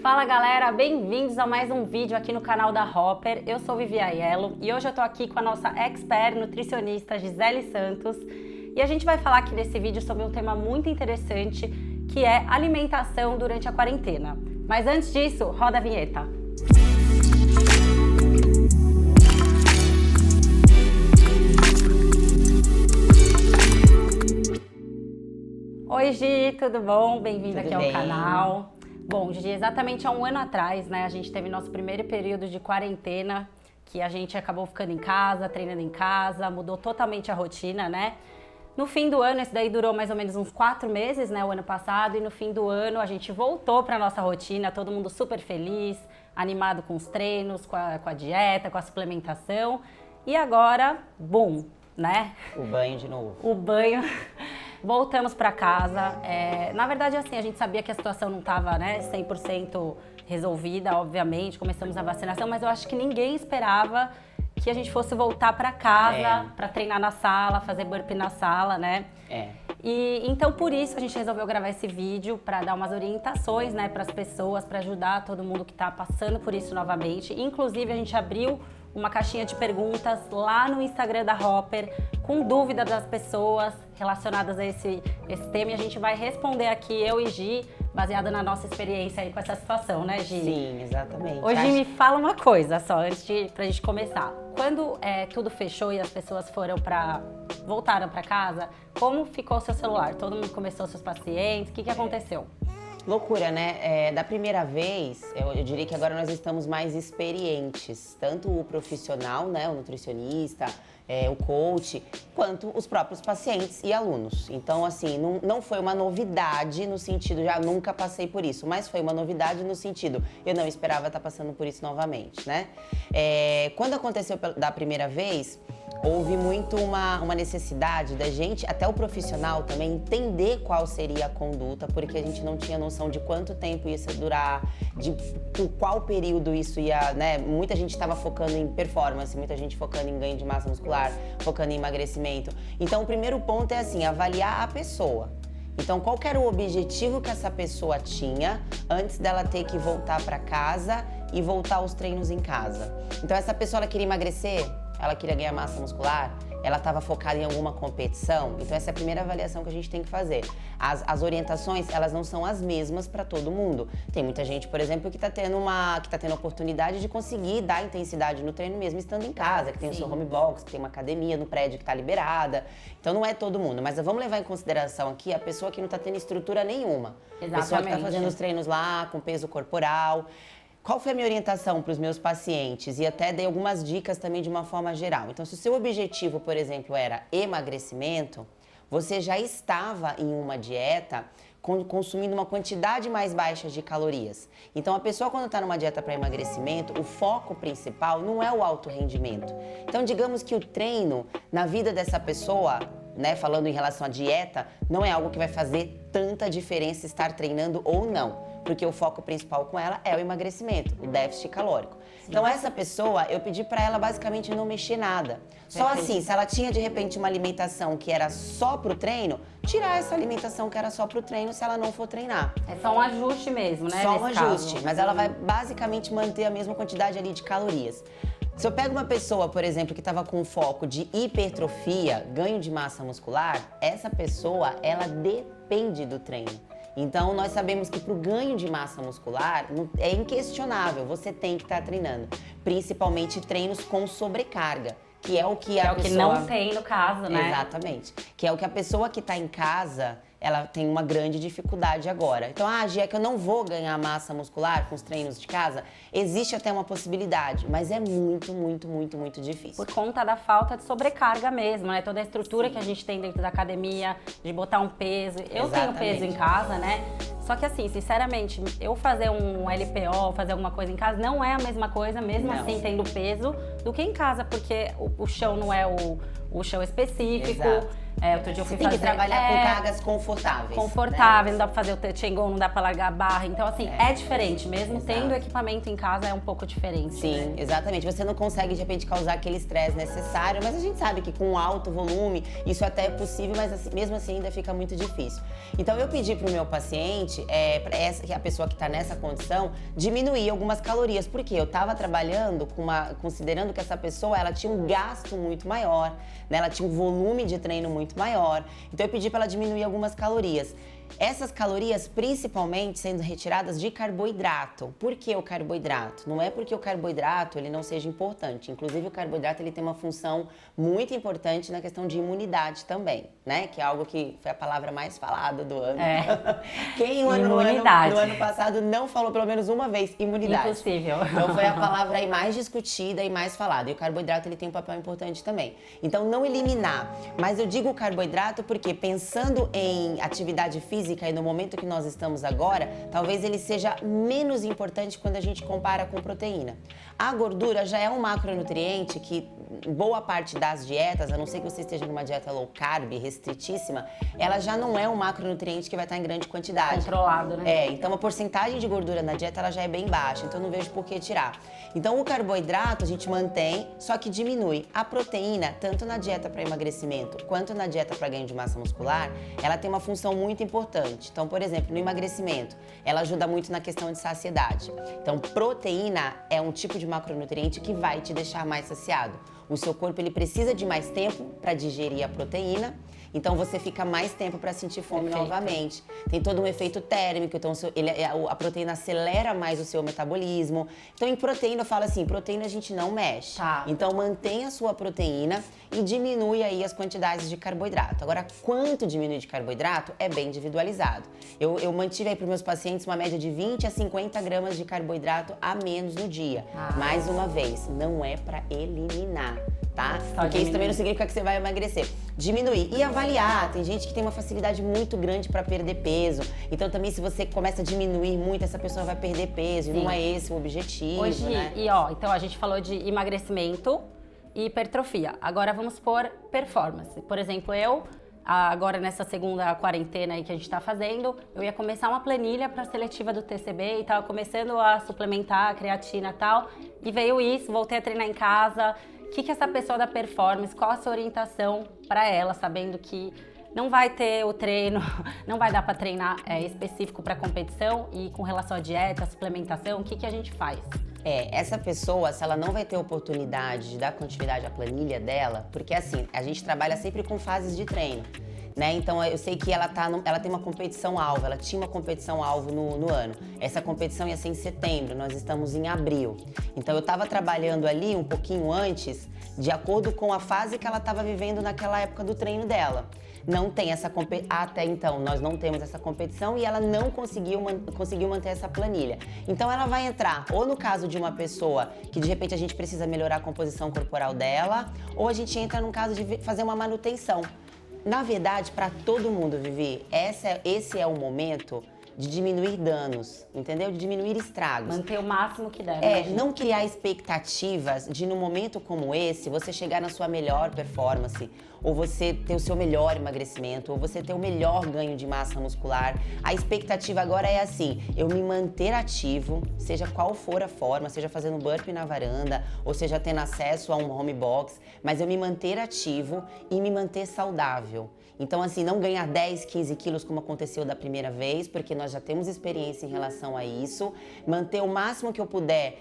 Fala galera, bem-vindos a mais um vídeo aqui no canal da Hopper. Eu sou Vivi Aiello e hoje eu tô aqui com a nossa expert nutricionista Gisele Santos e a gente vai falar aqui nesse vídeo sobre um tema muito interessante que é alimentação durante a quarentena. Mas antes disso, roda a vinheta. Oi Gi, tudo bom? Bem-vinda aqui ao canal. Bom, Gi, exatamente há um ano atrás, né, a gente teve nosso primeiro período de quarentena, que a gente acabou ficando em casa, treinando em casa, mudou totalmente a rotina, né? No fim do ano, esse daí durou mais ou menos uns 4 meses, né, o ano passado, e no fim do ano a gente voltou para nossa rotina, todo mundo super feliz, animado com os treinos, com a dieta, com a suplementação, e agora, bum, né? O banho de novo. O banho... Voltamos para casa. Na verdade, assim, a gente sabia que a situação não estava, né, 100% resolvida, obviamente. Começamos a vacinação, mas eu acho que ninguém esperava que a gente fosse voltar para casa, para treinar na sala, fazer burpee na sala, né? E então, por isso, a gente resolveu gravar esse vídeo para dar umas orientações, né, para as pessoas, para ajudar todo mundo que está passando por isso novamente. Inclusive, a gente abriu uma caixinha de perguntas lá no Instagram da Hopper, com dúvidas das pessoas relacionadas a esse tema, e a gente vai responder aqui, eu e Gi, baseada na nossa experiência aí com essa situação, né, Gi? Sim, exatamente. Hoje me fala uma coisa só, pra gente começar. Quando tudo fechou e as pessoas voltaram para casa, como ficou o seu celular? Todo mundo começou, seus pacientes, o que aconteceu? Loucura, né? Da primeira vez, eu diria que agora nós estamos mais experientes. Tanto o profissional, né, o nutricionista, o coach, quanto os próprios pacientes e alunos. Então, assim, não foi uma novidade no sentido, já nunca passei por isso, mas foi uma novidade no sentido, eu não esperava estar passando por isso novamente, né? Quando aconteceu da primeira vez, houve muito uma necessidade da gente, até o profissional também, entender qual seria a conduta, porque a gente não tinha noção de quanto tempo isso ia durar, por qual período isso ia, né? Muita gente estava focando em performance, muita gente focando em ganho de massa muscular, focando em emagrecimento. Então, o primeiro ponto é assim, avaliar a pessoa. Então, qual que era o objetivo que essa pessoa tinha antes dela ter que voltar para casa e voltar aos treinos em casa? Então, essa pessoa, ela queria emagrecer? Ela queria ganhar massa muscular? Ela estava focada em alguma competição? Então essa é a primeira avaliação que a gente tem que fazer. As orientações, elas não são as mesmas para todo mundo. Tem muita gente, por exemplo, que está tendo a oportunidade de conseguir dar intensidade no treino mesmo estando em casa, que tem o seu home box, que tem uma academia no prédio que está liberada. Então não é todo mundo, mas vamos levar em consideração aqui a pessoa que não está tendo estrutura nenhuma. Exatamente. A pessoa que está fazendo os treinos lá com peso corporal. Qual foi a minha orientação para os meus pacientes? E até dei algumas dicas também de uma forma geral. Então, se o seu objetivo, por exemplo, era emagrecimento, você já estava em uma dieta consumindo uma quantidade mais baixa de calorias. Então, a pessoa, quando está numa dieta para emagrecimento, o foco principal não é o alto rendimento. Então, digamos que o treino na vida dessa pessoa, né, falando em relação à dieta, não é algo que vai fazer tanta diferença estar treinando ou não. Porque o foco principal com ela é o emagrecimento, o déficit calórico. Sim. Então essa pessoa, eu pedi pra ela basicamente não mexer nada. Só assim, se ela tinha de repente uma alimentação que era só pro treino, tirar essa alimentação que era só pro treino se ela não for treinar. É só um ajuste mesmo, né? Só um ajuste, mas ela vai basicamente manter a mesma quantidade ali de calorias. Se eu pego uma pessoa, por exemplo, que estava com foco de hipertrofia, ganho de massa muscular, essa pessoa, ela depende do treino. Então, nós sabemos que para o ganho de massa muscular, é inquestionável, você tem que estar treinando. Principalmente treinos com sobrecarga, que é o que a pessoa... que não tem no caso, né? Exatamente. Que é o que a pessoa que está em casa, ela tem uma grande dificuldade agora. Então, Gi, é que eu não vou ganhar massa muscular com os treinos de casa? Existe até uma possibilidade, mas é muito, muito, muito, muito difícil. Por conta da falta de sobrecarga mesmo, né? Toda a estrutura que a gente tem dentro da academia, de botar um peso. Eu tenho peso em casa, né? Só que assim, sinceramente, eu fazer um LPO, fazer alguma coisa em casa, não é a mesma coisa, mesmo assim tendo peso, do que em casa, porque o chão não é o o chão específico. Exato. Outro dia eu fui Você tem que fazer, trabalhar com cargas confortáveis. Confortável, não dá pra fazer o touch and go, não dá pra largar a barra. Então, assim, é diferente. Mesmo tendo equipamento em casa, é um pouco diferente. Sim, exatamente. Você não consegue, de repente, causar aquele estresse necessário, mas a gente sabe que com alto volume, isso até é possível, mas assim, mesmo assim ainda fica muito difícil. Então, eu pedi pro meu paciente, a pessoa que tá nessa condição, diminuir algumas calorias. Porque eu tava trabalhando considerando que essa pessoa, ela tinha um gasto muito maior, né? Ela tinha um volume de treino muito maior. Então eu pedi para ela diminuir algumas calorias. Essas calorias principalmente sendo retiradas de carboidrato. Por que o carboidrato? Não é porque o carboidrato ele não seja importante. Inclusive o carboidrato ele tem uma função muito importante na questão de imunidade também, né? Que é algo que foi a palavra mais falada do ano. Quem no ano passado não falou pelo menos uma vez imunidade? Impossível. Então foi a palavra aí mais discutida e mais falada. E o carboidrato ele tem um papel importante também. Então não eliminar. Mas eu digo carboidrato porque pensando em atividade física e no momento que nós estamos agora, talvez ele seja menos importante quando a gente compara com proteína. A gordura já é um macronutriente que boa parte das dietas, a não ser que você esteja numa dieta low carb, restritíssima, ela já não é um macronutriente que vai estar em grande quantidade. Controlado, né? Então a porcentagem de gordura na dieta ela já é bem baixa, então não vejo por que tirar. Então o carboidrato a gente mantém, só que diminui. A proteína, tanto na dieta para emagrecimento quanto na dieta para ganho de massa muscular, ela tem uma função muito importante. Então, por exemplo, no emagrecimento, ela ajuda muito na questão de saciedade. Então, proteína é um tipo de macronutriente que vai te deixar mais saciado. O seu corpo ele precisa de mais tempo para digerir a proteína, então você fica mais tempo para sentir fome novamente. Tem todo um efeito térmico, então a proteína acelera mais o seu metabolismo. Então em proteína eu falo assim, proteína a gente não mexe. Então mantenha a sua proteína e diminui aí as quantidades de carboidrato. Agora, quanto diminui de carboidrato é bem individualizado. Eu mantive aí para os meus pacientes uma média de 20 a 50 gramas de carboidrato a menos no dia. Mais uma vez, não é para eliminar. Tá? Porque isso também não significa que você vai emagrecer. Diminuir e avaliar. Tem gente que tem uma facilidade muito grande para perder peso. Então também se você começa a diminuir muito, essa pessoa vai perder peso. Sim. E não é esse o objetivo, hoje, né? Então a gente falou de emagrecimento e hipertrofia. Agora vamos por performance. Por exemplo, agora nessa segunda quarentena aí que a gente tá fazendo, eu ia começar uma planilha para seletiva do TCB e tava começando a suplementar a creatina e tal. E veio isso, voltei a treinar em casa. O que essa pessoa da performance, qual a sua orientação para ela, sabendo que não vai ter o treino, não vai dar para treinar específico para competição e com relação à dieta, suplementação, o que a gente faz? Essa pessoa, se ela não vai ter oportunidade de dar continuidade à planilha dela, porque assim, a gente trabalha sempre com fases de treino. Né? Então eu sei que ela tem uma competição alvo, ela tinha uma competição alvo no ano. Essa competição ia ser em setembro, nós estamos em abril. Então eu estava trabalhando ali um pouquinho antes, de acordo com a fase que ela estava vivendo naquela época do treino dela. Não tem essa até então nós não temos essa competição e ela não conseguiu manter essa planilha. Então ela vai entrar ou no caso de uma pessoa que de repente a gente precisa melhorar a composição corporal dela, ou a gente entra num caso de fazer uma manutenção. Na verdade, para todo mundo, Vivi, esse é o momento de diminuir danos, entendeu? De diminuir estragos. Manter o máximo que der. Não criar expectativas de, num momento como esse, você chegar na sua melhor performance, ou você ter o seu melhor emagrecimento, ou você ter o melhor ganho de massa muscular. A expectativa agora é assim, eu me manter ativo, seja qual for a forma, seja fazendo burpee na varanda, ou seja tendo acesso a um home box, mas eu me manter ativo e me manter saudável. Então, assim, não ganhar 10, 15 quilos como aconteceu da primeira vez, porque nós já temos experiência em relação a isso. Manter o máximo que eu puder,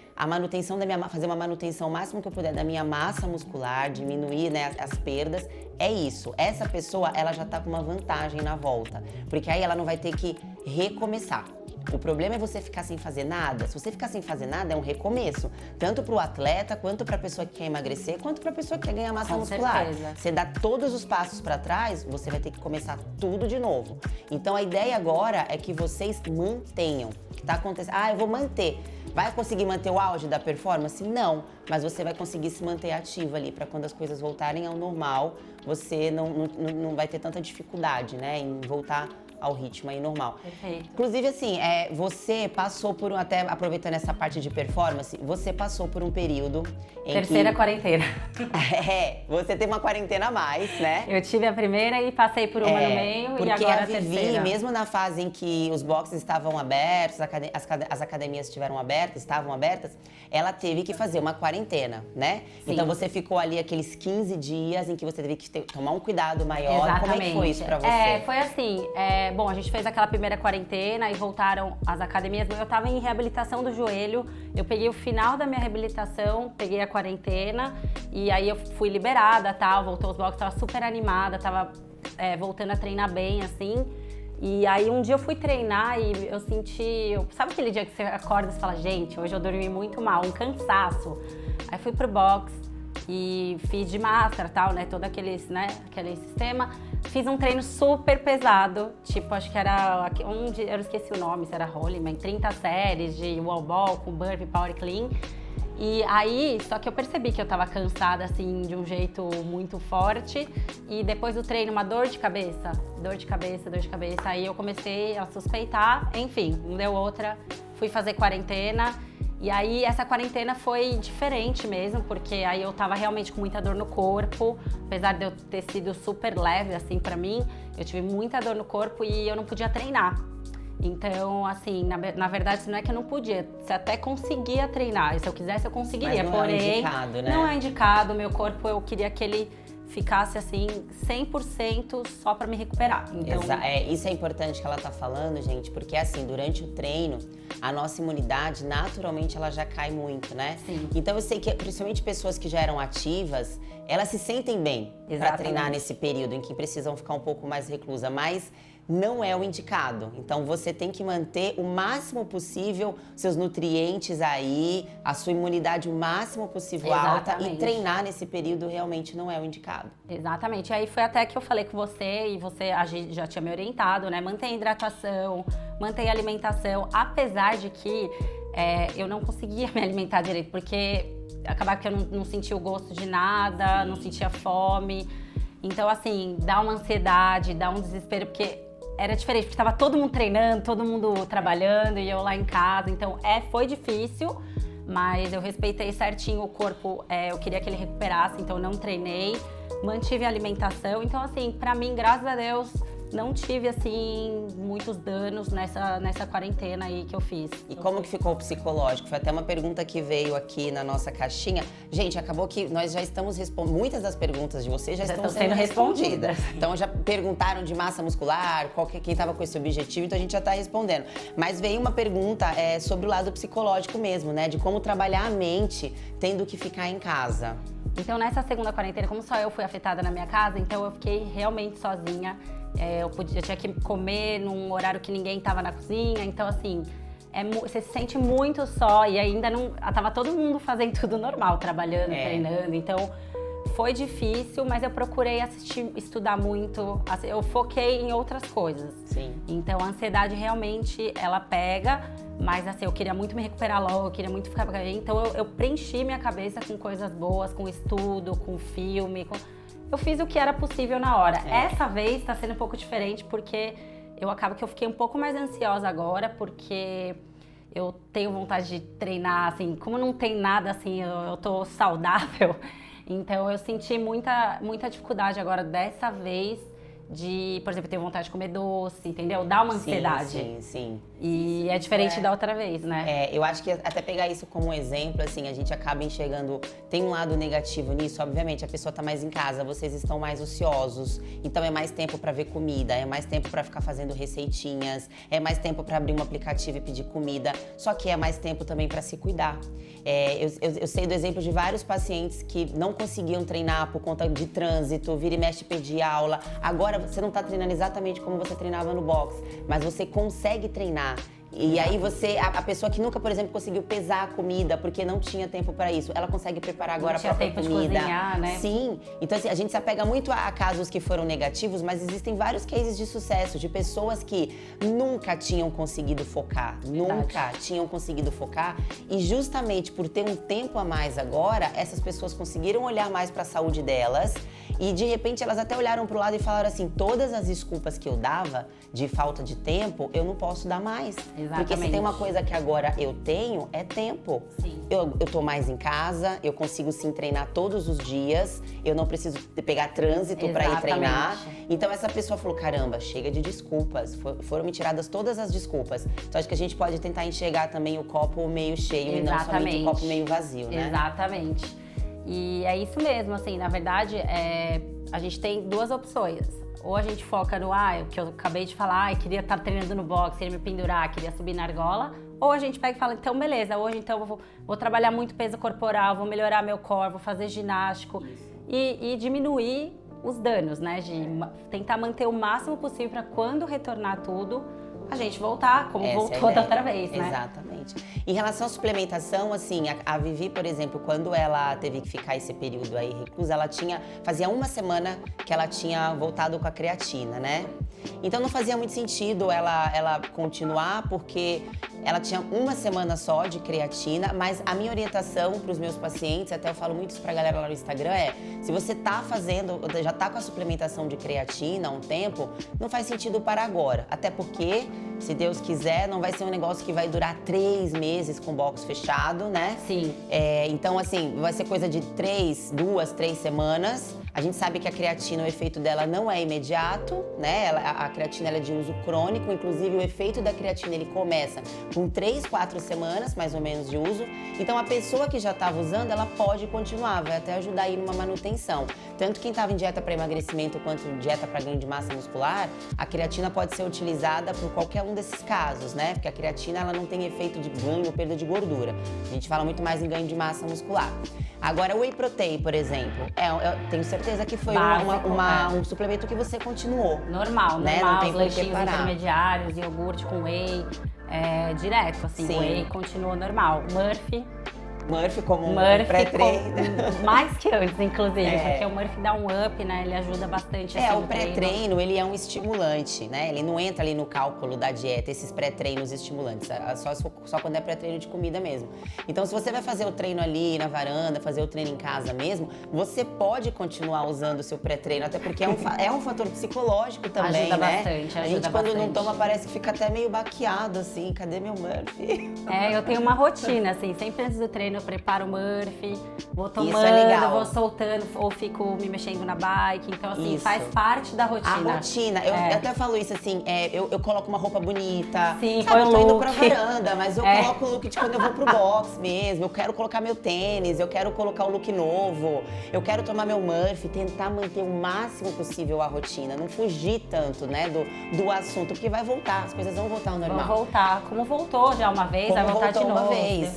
fazer uma manutenção o máximo que eu puder da minha massa muscular, diminuir, né, as perdas. É isso. Essa pessoa, ela já tá com uma vantagem na volta, porque aí ela não vai ter que recomeçar. O problema é você ficar sem fazer nada. Se você ficar sem fazer nada, é um recomeço. Tanto para o atleta, quanto para a pessoa que quer emagrecer, quanto para a pessoa que quer ganhar massa muscular. Certeza. Você dá todos os passos para trás, você vai ter que começar tudo de novo. Então a ideia agora é que vocês mantenham. O que está acontecendo? Eu vou manter. Vai conseguir manter o auge da performance? Não, mas você vai conseguir se manter ativo ali para quando as coisas voltarem ao normal, você não vai ter tanta dificuldade, né, em voltar ao ritmo aí normal. Perfeito. Inclusive, assim, você passou por até aproveitando essa parte de performance, você passou por um período em Terceira quarentena. Você teve uma quarentena a mais, né? Eu tive a primeira e passei por uma no meio e agora Porque a a Vivi, terceira. mesmo na fase em que os boxes estavam abertos, as academias estavam abertas, ela teve que fazer uma quarentena, né? Sim. Então você ficou ali aqueles 15 dias em que você teve que tomar um cuidado maior. Exatamente. Como é que foi isso pra você? Foi assim, bom, a gente fez aquela primeira quarentena e voltaram as academias. Eu tava em reabilitação do joelho, eu peguei o final da minha reabilitação, peguei a quarentena e aí eu fui liberada, tal, voltou aos boxes, tava super animada, tava voltando a treinar bem, assim. E aí um dia eu fui treinar e eu senti, sabe aquele dia que você acorda e fala, gente, hoje eu dormi muito mal, um cansaço. Aí fui pro box e fiz de máscara, tal, né, todo aquele sistema. Fiz um treino super pesado, tipo, acho que era, eu esqueci o nome, se era Holleyman, 30 séries de wall ball com burpee, power clean. E aí, só que eu percebi que eu tava cansada, assim, de um jeito muito forte. E depois do treino, uma dor de cabeça. Aí eu comecei a suspeitar, enfim, não deu outra. Fui fazer quarentena. E aí, essa quarentena foi diferente mesmo, porque aí eu tava realmente com muita dor no corpo. Apesar de eu ter sido super leve, assim, pra mim, eu tive muita dor no corpo e eu não podia treinar. Então, assim, na verdade, não é que eu não podia, você até conseguia treinar, se eu quisesse eu conseguiria, mas não porém, é indicado, né? não é indicado, meu corpo eu queria que ele ficasse assim 100% só para me recuperar. Então, isso é importante que ela tá falando, gente, porque assim, durante o treino, a nossa imunidade, naturalmente, ela já cai muito, né? Sim. Então eu sei que, principalmente pessoas que já eram ativas, elas se sentem bem para treinar nesse período em que precisam ficar um pouco mais reclusa, mas não é o indicado. Então você tem que manter o máximo possível seus nutrientes aí, a sua imunidade o máximo possível alta, e treinar nesse período realmente não é o indicado. Exatamente. Aí foi até que eu falei com você e você já tinha me orientado, né? Mantém a hidratação, mantém a alimentação, apesar de que eu não conseguia me alimentar direito, porque acabava que eu não sentia o gosto de nada, não sentia fome. Então, assim, dá uma ansiedade, dá um desespero, porque era diferente, porque tava todo mundo treinando, todo mundo trabalhando e eu lá em casa. Então, foi difícil, mas eu respeitei certinho o corpo. Eu queria que ele recuperasse, então não treinei. Mantive a alimentação. Então, assim, pra mim, graças a Deus, não tive, assim, muitos danos nessa quarentena aí que eu fiz. E como que ficou o psicológico? Foi até uma pergunta que veio aqui na nossa caixinha. Gente, acabou que nós já estamos respondendo, muitas das perguntas de vocês já estão sendo respondidas. Então já perguntaram de massa muscular, quem estava com esse objetivo, então a gente já está respondendo. Mas veio uma pergunta sobre o lado psicológico mesmo, né? De como trabalhar a mente tendo que ficar em casa. Então, nessa segunda quarentena, como só eu fui afetada na minha casa, então eu fiquei realmente sozinha. Eu tinha que comer num horário que ninguém estava na cozinha, então assim, você se sente muito só e ainda não... Tava todo mundo fazendo tudo normal, trabalhando, treinando, então foi difícil, mas eu procurei estudar muito, eu foquei em outras coisas. Sim. Então a ansiedade realmente, ela pega, mas assim, eu queria muito me recuperar logo, eu queria muito ficar bem, então eu preenchi minha cabeça com coisas boas, com estudo, com filme, eu fiz o que era possível na hora. Essa vez tá sendo um pouco diferente, porque eu fiquei um pouco mais ansiosa agora, porque eu tenho vontade de treinar, assim, como não tem nada, assim, eu tô saudável, então eu senti muita dificuldade agora dessa vez de, por exemplo, ter vontade de comer doce, entendeu? Dá uma ansiedade. Sim. E é diferente da outra vez, né? Eu acho que até pegar isso como um exemplo, assim, a gente acaba enxergando, tem um lado negativo nisso, obviamente, a pessoa tá mais em casa, vocês estão mais ociosos, então é mais tempo pra ver comida, é mais tempo pra ficar fazendo receitinhas, é mais tempo pra abrir um aplicativo e pedir comida, só que é mais tempo também pra se cuidar. Eu sei do exemplo de vários pacientes que não conseguiam treinar por conta de trânsito, vira e mexe pedir aula. Agora você não tá treinando exatamente como você treinava no box, mas você consegue treinar. E aí a pessoa que nunca, por exemplo, conseguiu pesar a comida porque não tinha tempo para isso, ela consegue preparar agora a própria comida. Não tinha tempo de cozinhar, né? Sim. Então assim, a gente se apega muito a casos que foram negativos, mas existem vários cases de sucesso, de pessoas que nunca tinham conseguido focar. E justamente por ter um tempo a mais agora, essas pessoas conseguiram olhar mais para a saúde delas E de repente elas até olharam pro lado e falaram assim, todas as desculpas que eu dava de falta de tempo, eu não posso dar mais. Exatamente. Porque se tem uma coisa que agora eu tenho, é tempo. Sim. Eu tô mais em casa, eu consigo sim treinar todos os dias, eu não preciso pegar trânsito para ir treinar. Então essa pessoa falou, caramba, chega de desculpas, foram me tiradas todas as desculpas. Então acho que a gente pode tentar enxergar também o copo meio cheio e não somente o copo meio vazio, né? Exatamente. E é isso mesmo, assim, na verdade, a gente tem duas opções. Ou a gente foca no, o que eu acabei de falar, eu queria estar treinando no box, queria me pendurar, queria subir na argola. Ou a gente pega e fala, então beleza, hoje então eu vou trabalhar muito peso corporal, vou melhorar meu core, vou fazer ginástico e diminuir os danos, né? De tentar manter o máximo possível para quando retornar tudo, a gente voltar como voltou da outra vez, né? Exatamente. Em relação à suplementação, assim, a Vivi, por exemplo, quando ela teve que ficar esse período aí reclusa, fazia uma semana que ela tinha voltado com a creatina, né? Então não fazia muito sentido ela continuar, porque ela tinha uma semana só de creatina, mas a minha orientação para os meus pacientes, até eu falo muito isso pra galera lá no Instagram, se você já tá com a suplementação de creatina há um tempo, não faz sentido parar agora. Até porque, se Deus quiser, não vai ser um negócio que vai durar 3 meses com o box fechado, né? Sim. Então, assim, vai ser coisa de 2, 3 semanas. A gente sabe que a creatina, o efeito dela não é imediato, né? A creatina ela é de uso crônico, inclusive o efeito da creatina ele começa com 3, 4 semanas, mais ou menos, de uso. Então a pessoa que já estava usando, ela pode continuar, vai até ajudar aí numa manutenção. Tanto quem estava em dieta para emagrecimento quanto dieta para ganho de massa muscular, a creatina pode ser utilizada por qualquer um desses casos, né? Porque a creatina ela não tem efeito de ganho ou perda de gordura. A gente fala muito mais em ganho de massa muscular. Agora, o Whey Protein, por exemplo, eu tenho certeza que foi um suplemento que você continuou. Normal, né? Normal, Não tem os por que lanchinhos parar. intermediários, iogurte com whey, direto, assim, Sim. o whey continua normal. Murphy como um pré-treino. Mais que antes, inclusive, porque o Murphy dá um up, né? Ele ajuda bastante. Assim, o pré-treino, ele é um estimulante, né? Ele não entra ali no cálculo da dieta, esses pré-treinos estimulantes, só quando é pré-treino de comida mesmo. Então, se você vai fazer o treino ali na varanda, fazer o treino em casa mesmo, você pode continuar usando o seu pré-treino, até porque é um fator psicológico também, ajuda né? Bastante, a gente, quando bastante. não toma, parece que fica até meio baqueado, assim, cadê meu Murphy? Eu tenho uma rotina, assim, sempre antes do treino eu preparo o Murphy, vou tomando, Isso é legal. vou soltando, ou fico me mexendo na bike, então assim, faz parte da rotina. A rotina, eu até falo isso assim, eu coloco uma roupa bonita, sim, sabe, eu tô indo pra look. varanda, mas eu coloco o look de quando eu vou pro box mesmo, eu quero colocar meu tênis, eu quero colocar o look novo, eu quero tomar meu Murphy, tentar manter o máximo possível a rotina, não fugir tanto, né, do assunto, porque vai voltar, as coisas vão voltar ao normal. Vão voltar, como voltou já uma vez, vai voltar de novo. Uma vez,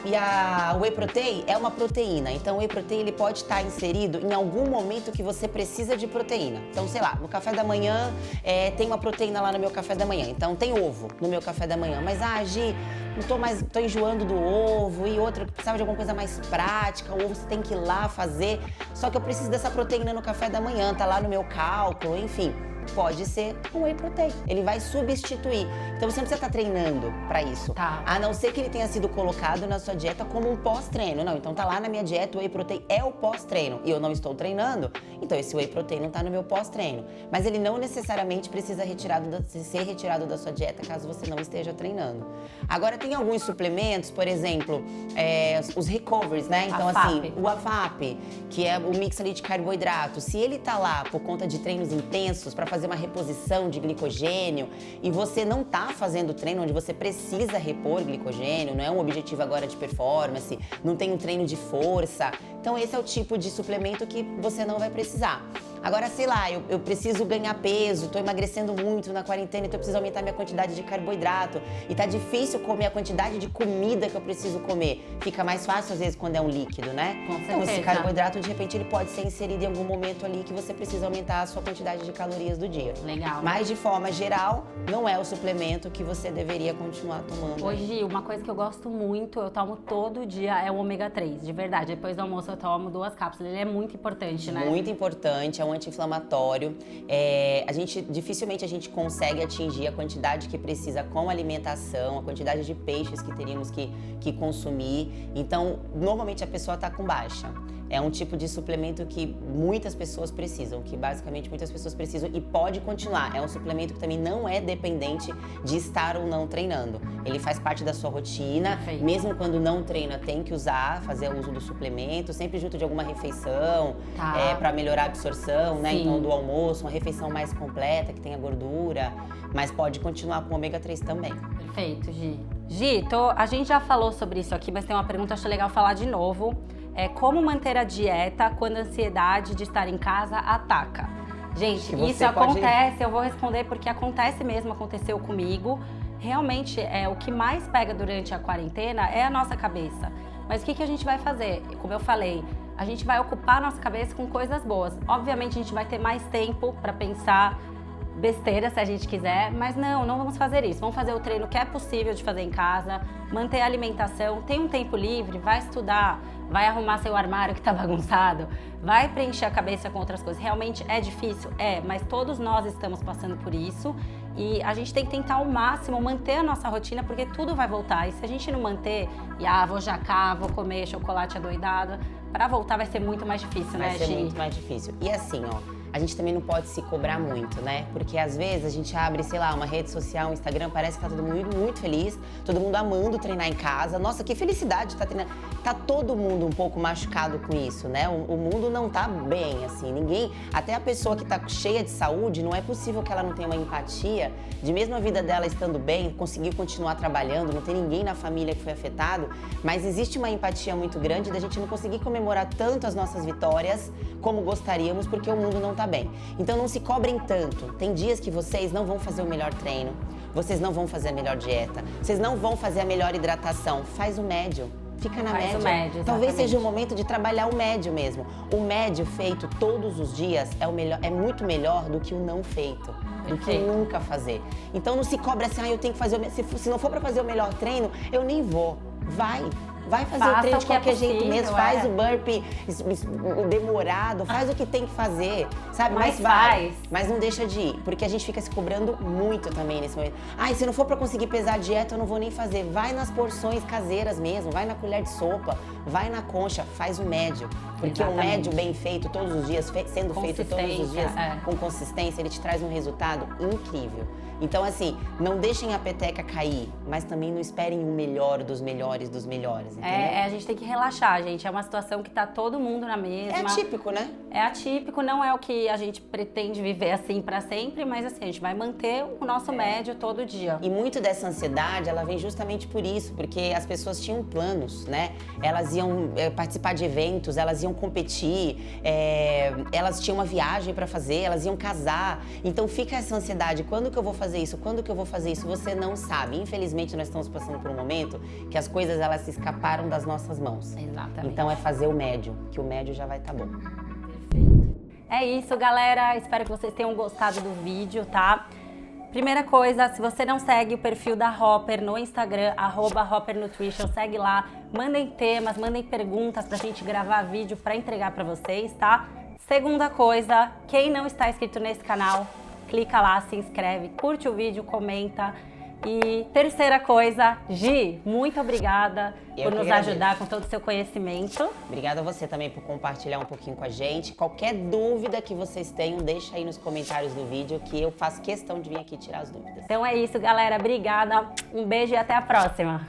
E a Whey Protein é uma proteína, então o Whey Protein ele pode estar inserido em algum momento que você precisa de proteína. Então, sei lá, no café da manhã tem uma proteína lá no meu café da manhã, então tem ovo no meu café da manhã, mas Gi, tô enjoando do ovo e outra, precisava de alguma coisa mais prática, o ovo você tem que ir lá fazer, só que eu preciso dessa proteína no café da manhã, tá lá no meu cálculo, enfim. Pode ser um Whey Protein. Ele vai substituir. Então você não precisa estar treinando para isso. Tá. A não ser que ele tenha sido colocado na sua dieta como um pós-treino. Não, então tá lá na minha dieta, o Whey Protein é o pós-treino e eu não estou treinando, então esse Whey Protein não tá no meu pós-treino. Mas ele não necessariamente precisa ser retirado da sua dieta caso você não esteja treinando. Agora tem alguns suplementos, por exemplo, os recoveries, né? Então assim, o AFAP, que é o mix ali de carboidrato, se ele tá lá por conta de treinos intensos para fazer uma reposição de glicogênio e você não tá fazendo treino onde você precisa repor glicogênio, não é um objetivo agora de performance, não tem um treino de força, então esse é o tipo de suplemento que você não vai precisar. Agora, sei lá, eu preciso ganhar peso, tô emagrecendo muito na quarentena, então eu preciso aumentar minha quantidade de carboidrato e tá difícil comer a quantidade de comida que eu preciso comer. Fica mais fácil, às vezes, quando é um líquido, né? Com certeza. Então, esse carboidrato, de repente, ele pode ser inserido em algum momento ali que você precisa aumentar a sua quantidade de calorias do dia. Legal. Mas, de forma geral, não é o suplemento que você deveria continuar tomando. Hoje, uma coisa que eu gosto muito, eu tomo todo dia, é o ômega 3, de verdade. Depois do almoço eu tomo 2 cápsulas, ele é muito importante, né? Muito importante, é um anti-inflamatório. Dificilmente a gente consegue atingir a quantidade que precisa com a alimentação, a quantidade de peixes que teríamos que consumir. Então, normalmente a pessoa está com baixa. é um tipo de suplemento que muitas pessoas precisam, que basicamente muitas pessoas precisam e pode continuar. É um suplemento que também não é dependente de estar ou não treinando. Ele faz parte da sua rotina, Perfeito. mesmo quando não treina, tem que usar, fazer o uso do suplemento, sempre junto de alguma refeição, Tá. para melhorar a absorção, né? Sim. Então, do almoço, uma refeição mais completa, que tenha gordura, mas pode continuar com ômega 3 também. Perfeito, Gi. Gi, a gente já falou sobre isso aqui, mas tem uma pergunta, acho legal falar de novo. Como manter a dieta quando a ansiedade de estar em casa ataca? Gente, Que você isso pode- acontece, eu vou responder porque acontece mesmo, aconteceu comigo. Realmente, o que mais pega durante a quarentena é a nossa cabeça. Mas o que a gente vai fazer? Como eu falei, a gente vai ocupar a nossa cabeça com coisas boas. Obviamente, a gente vai ter mais tempo para pensar besteira se a gente quiser, mas não vamos fazer isso. Vamos fazer o treino que é possível de fazer em casa, manter a alimentação, tem um tempo livre, vai estudar, vai arrumar seu armário que tá bagunçado, vai preencher a cabeça com outras coisas. Realmente é difícil? Mas todos nós estamos passando por isso e a gente tem que tentar ao máximo manter a nossa rotina, porque tudo vai voltar. E se a gente não manter, vou jacar, vou comer chocolate adoidado, para voltar vai ser muito mais difícil, né, Vai ser Gi? muito mais difícil. E assim, a gente também não pode se cobrar muito, né? Porque às vezes a gente abre, sei lá, uma rede social, um Instagram, parece que tá todo mundo muito feliz, todo mundo amando treinar em casa. Nossa, que felicidade tá treinando. Tá todo mundo um pouco machucado com isso, né? O mundo não tá bem, assim, ninguém... Até a pessoa que tá cheia de saúde, não é possível que ela não tenha uma empatia de mesmo a vida dela estando bem, conseguir continuar trabalhando, não tem ninguém na família que foi afetado, mas existe uma empatia muito grande da gente não conseguir comemorar tanto as nossas vitórias como gostaríamos, porque o mundo não tá bem. Então não se cobrem tanto. Tem dias que vocês não vão fazer o melhor treino, vocês não vão fazer a melhor dieta, vocês não vão fazer a melhor hidratação. Faz o médio. Fica na Faz média. o médio, Talvez exatamente. seja o momento de trabalhar o médio mesmo. O médio feito todos os dias é muito melhor do que o não feito. Do que Perfeito. nunca fazer. Então não se cobra assim, eu tenho que fazer se não for pra fazer o melhor treino, eu nem vou. Vai fazer Faça o treino o de que é qualquer jeito possível, mesmo, faz o burpee demorado, faz o que tem que fazer, sabe? Mas vai. faz. Mas não deixa de ir, porque a gente fica se cobrando muito também nesse momento. Se não for pra conseguir pesar a dieta, eu não vou nem fazer. Vai nas porções caseiras mesmo, vai na colher de sopa, vai na concha, faz o médio. Porque o Exatamente. médio bem feito todos os dias, sendo feito todos os dias Consistência, com consistência, ele te traz um resultado incrível. Então, assim, não deixem a peteca cair, mas também não esperem o melhor dos melhores dos melhores, entendeu? A gente tem que relaxar, gente. É uma situação que tá todo mundo na mesma. É atípico, né? É atípico, não é o que a gente pretende viver assim pra sempre, mas assim, a gente vai manter o nosso médio todo dia. E muito dessa ansiedade, ela vem justamente por isso, porque as pessoas tinham planos, né? Elas iam participar de eventos, elas iam competir, elas tinham uma viagem pra fazer, elas iam casar. Então fica essa ansiedade, quando que eu vou fazer isso? Quando que eu vou fazer isso? Você não sabe. Infelizmente, nós estamos passando por um momento que as coisas, elas se escaparam das nossas mãos. Exatamente. Então é fazer o médio, que o médio já vai estar bom. Perfeito. É isso, galera. Espero que vocês tenham gostado do vídeo, tá? Primeira coisa, se você não segue o perfil da Hopper no Instagram, @HopperNutrition, segue lá. Mandem temas, mandem perguntas pra gente gravar vídeo pra entregar pra vocês, tá? Segunda coisa, quem não está inscrito nesse canal, clica lá, se inscreve, curte o vídeo, comenta. E terceira coisa, Gi, muito obrigada Eu por que nos agradeço. ajudar com todo o seu conhecimento. Obrigada a você também por compartilhar um pouquinho com a gente. Qualquer dúvida que vocês tenham, deixa aí nos comentários do vídeo que eu faço questão de vir aqui tirar as dúvidas. Então é isso, galera. Obrigada. Um beijo e até a próxima.